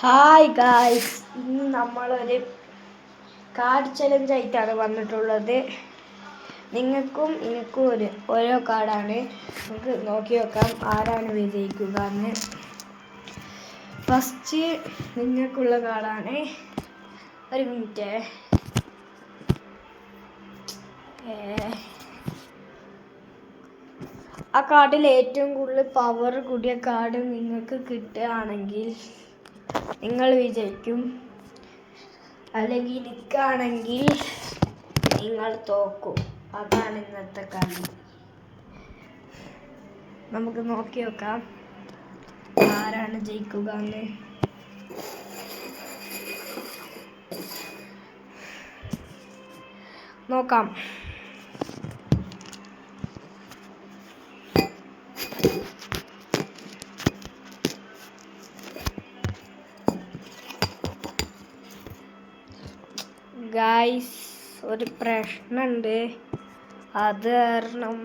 Hi guys, ഇന്ന് നമ്മളൊരു card challenge ആയിട്ടാണ് വന്നിട്ടുള്ളത്. നിങ്ങൾക്കും എനിക്കും ഓരോ കാർഡാണ്. നമുക്ക് നോക്കി നോക്കാം ആരാണ് വിജയിക്കുക എന്ന്. ഫസ്റ്റ് നിങ്ങൾക്കുള്ള കാർഡാണ്. ഒരു മിനിറ്റ്. ആ കാർഡിൽ ഏറ്റവും കൂടുതൽ പവർ കൂടിയ കാർഡ് നിങ്ങൾക്ക് കിട്ടുകയാണെങ്കിൽ നിങ്ങൾ വിജയിക്കും. അല്ലെങ്കിൽ നിൽക്കുകയാണെങ്കിൽ നിങ്ങൾ തോക്കും. അതാണ് ഇന്നത്തെ കളി. നമുക്ക് നോക്കി നോക്കാം ആരാണ് ജയിക്കുക എന്ന്. നോക്കാം. ഗായ്സ്, ഒരു പ്രശ്നമുണ്ട്. അത് കാരണം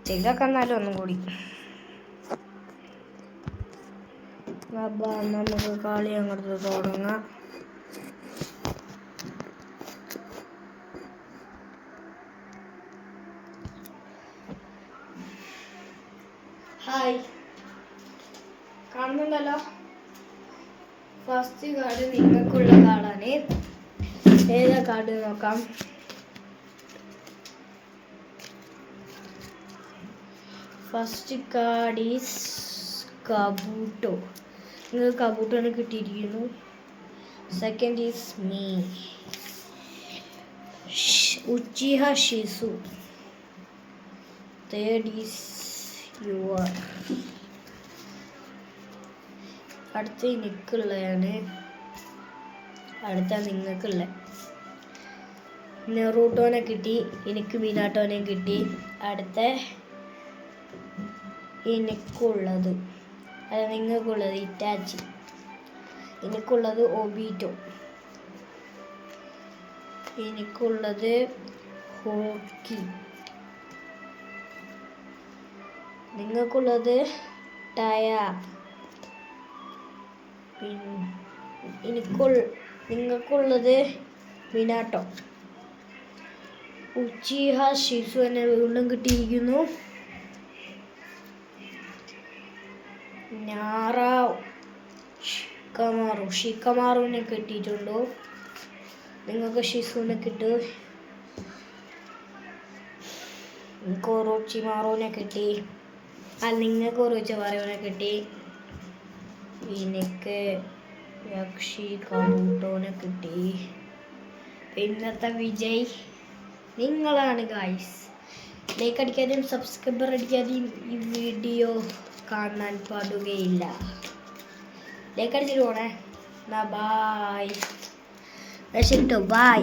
ചെയ്തൊക്കെ എന്നാലും ഒന്നും കൂടി നമുക്ക് കളി അങ്ങോട്ട് തുടങ്ങാം. ഹായ്, കാണുന്നുണ്ടല്ലോ. ഫസ്റ്റ് കാർഡ് നിങ്ങൾക്കുള്ള കാർഡാണ്. ഏതാ കാർഡ് നോക്കാം. First card is Kabuto. നിങ്ങൾക്ക് കബൂട്ടോനെ കിട്ടിയിരിക്കുന്നു. Second is me, Uchiha Shisui. Third is your. അടുത്ത എനിക്കുള്ളതാണ്. അടുത്ത നിങ്ങൾക്കുള്ള. നെറൂട്ടോനെ കിട്ടി, എനിക്ക് മിനാട്ടോനെ കിട്ടി. അടുത്ത എനിക്കുള്ളത്, അല്ല നിങ്ങൾക്കുള്ളത് ഇറ്റാച്ചി. എനിക്കുള്ളത് ഒബീറ്റോ. എനിക്കുള്ളത് ഹോക്കി. നിങ്ങൾക്കുള്ളത് ടയ. നിങ്ങൾക്കുള്ളത് മിനാട്ടോ. ഉച്ചിഹ ഷിസു എന്നെ വീണ്ടും കിട്ടിയിരിക്കുന്നു. ഷിക്കമാറുവിനെ കിട്ടിയിട്ടുണ്ടോ? നിങ്ങൾക്ക് ഷിസുവിനെ കിട്ടും. എനിക്ക് ഒറോച്ചിമാറുവിനെ കിട്ടി. നിങ്ങൾക്ക് ഒറോച്ചിമാറുവിനെ കിട്ടി. എനിക്ക് യക്ഷി കബൂട്ടോനെ കിട്ടി. ഇന്നത്തെ വിജയ് നിങ്ങളാണ് ഗായ്സ്. ലൈക്ക് അടിക്കാനും സബ്സ്ക്രൈബർ അടിക്കാനും ഈ വീഡിയോ കാണാൻ പാടുകയില്ല. ലൈക്ക് അടിച്ചിട്ട് പോണേ. ബൈ. ബൈ.